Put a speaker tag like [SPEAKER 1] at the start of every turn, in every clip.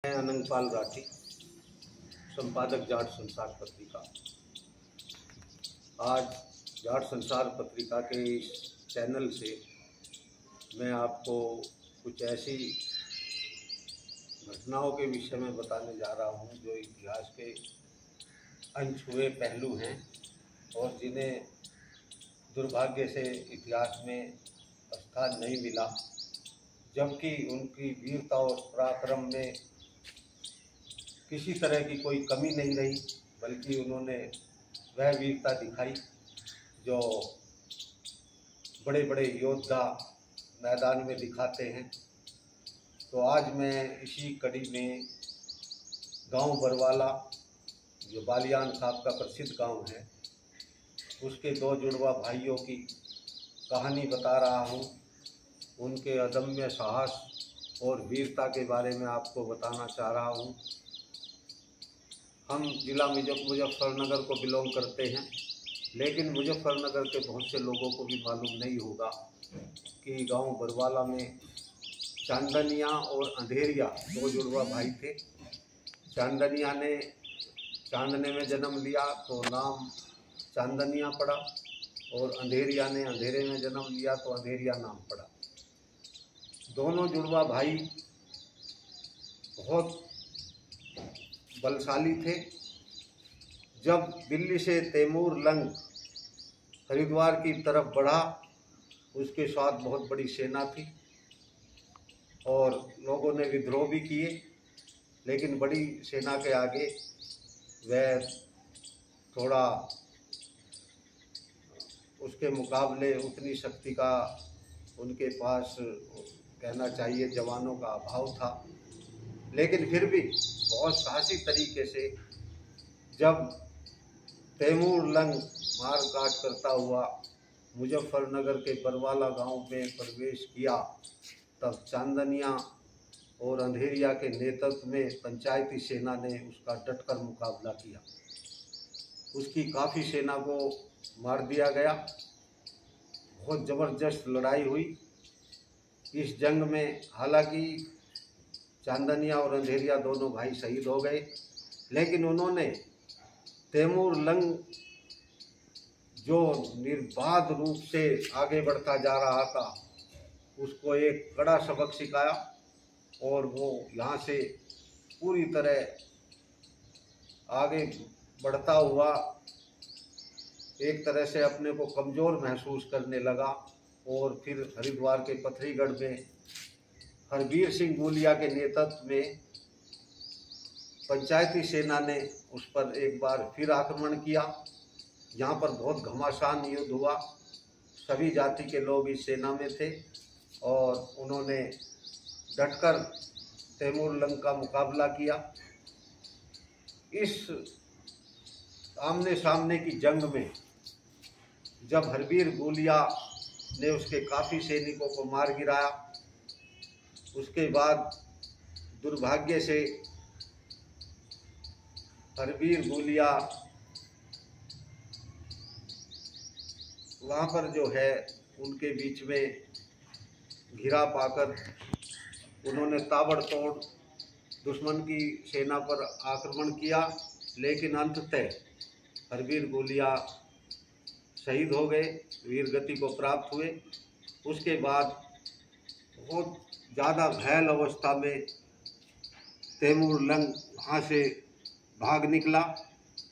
[SPEAKER 1] मैं अनंगपाल राठी, संपादक जाट संसार पत्रिका। आज जाट संसार पत्रिका के इस चैनल से मैं आपको कुछ ऐसी घटनाओं के विषय में बताने जा रहा हूं जो इतिहास के अनछुए पहलू हैं और जिन्हें दुर्भाग्य से इतिहास में स्थान नहीं मिला, जबकि उनकी वीरता और पराक्रम में किसी तरह की कोई कमी नहीं रही, बल्कि उन्होंने वह वीरता दिखाई जो बड़े बड़े योद्धा मैदान में दिखाते हैं। तो आज मैं इसी कड़ी में गांव बरवाला, जो बालियान खाप का प्रसिद्ध गांव है, उसके दो जुड़वा भाइयों की कहानी बता रहा हूं। उनके अदम्य साहस और वीरता के बारे में आपको बताना चाह रहा हूं। हम जिला मुजफ्फरनगर को बिलोंग करते हैं, लेकिन मुजफ्फरनगर के बहुत से लोगों को भी मालूम नहीं होगा कि गांव बरवाला में चांदनिया और अंधेरिया दो जुड़वा भाई थे। चांदनिया ने चांदने में जन्म लिया तो नाम चांदनिया पड़ा, और अंधेरिया ने अंधेरे में जन्म लिया तो अंधेरिया नाम पड़ा। दोनों जुड़वा भाई बहुत बलशाली थे। जब दिल्ली से तैमूर लंग हरिद्वार की तरफ बढ़ा, उसके साथ बहुत बड़ी सेना थी और लोगों ने विद्रोह भी किए, लेकिन बड़ी सेना के आगे वह थोड़ा उसके मुकाबले उतनी शक्ति का उनके पास, कहना चाहिए, जवानों का अभाव था। लेकिन फिर भी बहुत साहसी तरीके से जब तैमूर लंग मार काट करता हुआ मुजफ्फरनगर के बरवाला गांव में प्रवेश किया, तब चांदनिया और अंधेरिया के नेतृत्व में पंचायती सेना ने उसका डटकर मुकाबला किया। उसकी काफ़ी सेना को मार दिया गया। बहुत ज़बरदस्त लड़ाई हुई इस जंग में। हालांकि चांदनिया और अंधेरिया दोनों भाई शहीद हो गए, लेकिन उन्होंने तैमूर लंग जो निर्बाध रूप से आगे बढ़ता जा रहा था, उसको एक कड़ा सबक सिखाया और वो यहाँ से पूरी तरह आगे बढ़ता हुआ एक तरह से अपने को कमज़ोर महसूस करने लगा। और फिर हरिद्वार के पथरीगढ़ में हरबीर सिंह गोलिया के नेतृत्व में पंचायती सेना ने उस पर एक बार फिर आक्रमण किया। यहाँ पर बहुत घमासान युद्ध हुआ। सभी जाति के लोग इस सेना में थे और उन्होंने डटकर तैमूर लंग का मुकाबला किया। इस आमने सामने की जंग में जब हरबीर गोलिया ने उसके काफ़ी सैनिकों को मार गिराया, उसके बाद दुर्भाग्य से हरबीर गोलिया वहाँ पर जो है उनके बीच में घिरा पाकर उन्होंने ताबड़तोड़ दुश्मन की सेना पर आक्रमण किया, लेकिन अंततः हरबीर गोलिया शहीद हो गए, वीर गति को प्राप्त हुए। उसके बाद बहुत ज़्यादा घायल अवस्था में तैमूर लंग वहाँ से भाग निकला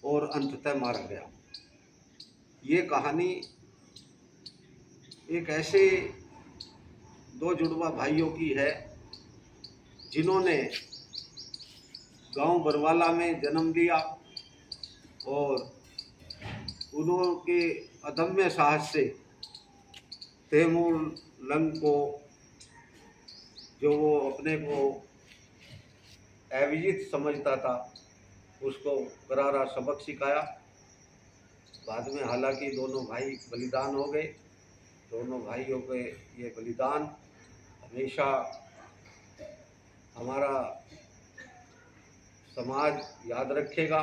[SPEAKER 1] और अंततः मारा गया। ये कहानी एक ऐसे दो जुड़वा भाइयों की है जिन्होंने गांव बरवाला में जन्म लिया और उनके अदम्य साहस से तैमूर लंग को, जो वो अपने को अविजित समझता था, उसको करारा सबक सिखाया। बाद में हालांकि दोनों भाई बलिदान हो गए। दोनों भाइयों के ये बलिदान हमेशा हमारा समाज याद रखेगा।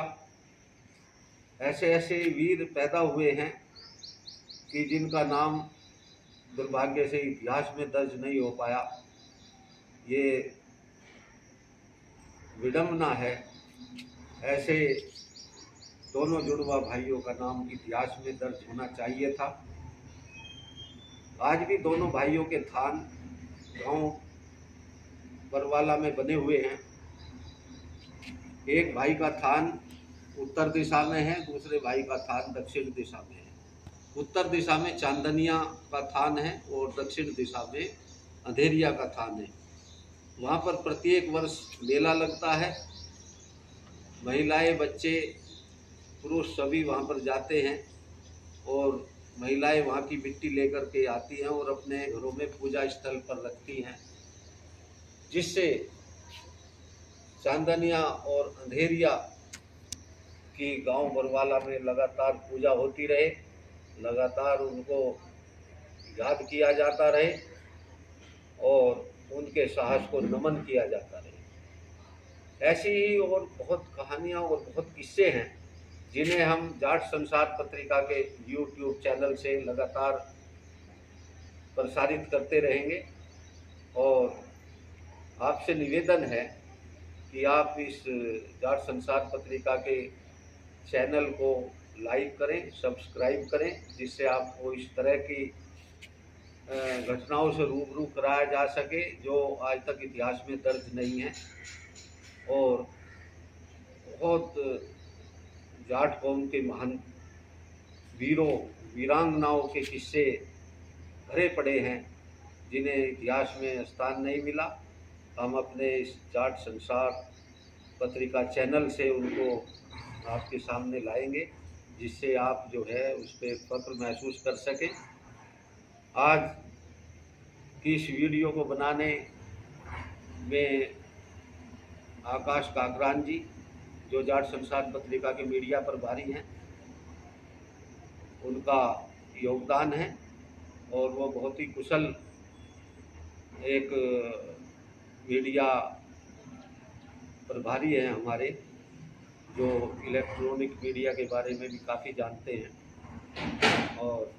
[SPEAKER 1] ऐसे ऐसे वीर पैदा हुए हैं कि जिनका नाम दुर्भाग्य से इतिहास में दर्ज नहीं हो पाया। ये विडंबना है। ऐसे दोनों जुड़वा भाइयों का नाम इतिहास में दर्ज होना चाहिए था। आज भी दोनों भाइयों के थान गांव बरवाला में बने हुए हैं। एक भाई का थान उत्तर दिशा में है, दूसरे भाई का थान दक्षिण दिशा में है। उत्तर दिशा में चांदनिया का थान है और दक्षिण दिशा में अंधेरिया का थान है। वहाँ पर प्रत्येक वर्ष मेला लगता है। महिलाएं, बच्चे, पुरुष सभी वहाँ पर जाते हैं और महिलाएं वहाँ की मिट्टी लेकर के आती हैं और अपने घरों में पूजा स्थल पर रखती हैं, जिससे चांदनिया और अंधेरिया की गांव बरवाला में लगातार पूजा होती रहे, लगातार उनको याद किया जाता रहे और उनके साहस को नमन किया जाता रहे। ऐसी ही और बहुत कहानियाँ और बहुत किस्से हैं जिन्हें हम जाट संसार पत्रिका के YouTube चैनल से लगातार प्रसारित करते रहेंगे। और आपसे निवेदन है कि आप इस जाट संसार पत्रिका के चैनल को लाइक करें, सब्सक्राइब करें, जिससे आपको इस तरह की घटनाओं से रूबरू कराया जा सके जो आज तक इतिहास में दर्ज नहीं है। और बहुत जाट कौम के महान वीरों वीरांगनाओं के किस्से भरे पड़े हैं जिन्हें इतिहास में स्थान नहीं मिला। हम अपने इस जाट संसार पत्रिका चैनल से उनको आपके सामने लाएंगे, जिससे आप जो है उस पर फख्र महसूस कर सकें। आज की इस वीडियो को बनाने में आकाश काकरान जी, जो जाट संसार पत्रिका के मीडिया प्रभारी हैं, उनका योगदान है और वो बहुत ही कुशल एक मीडिया प्रभारी हैं हमारे, जो इलेक्ट्रॉनिक मीडिया के बारे में भी काफ़ी जानते हैं और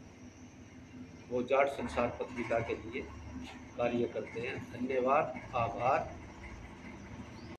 [SPEAKER 1] वो जाट संसार पत्रिका के लिए कार्य करते हैं। धन्यवाद, आभार।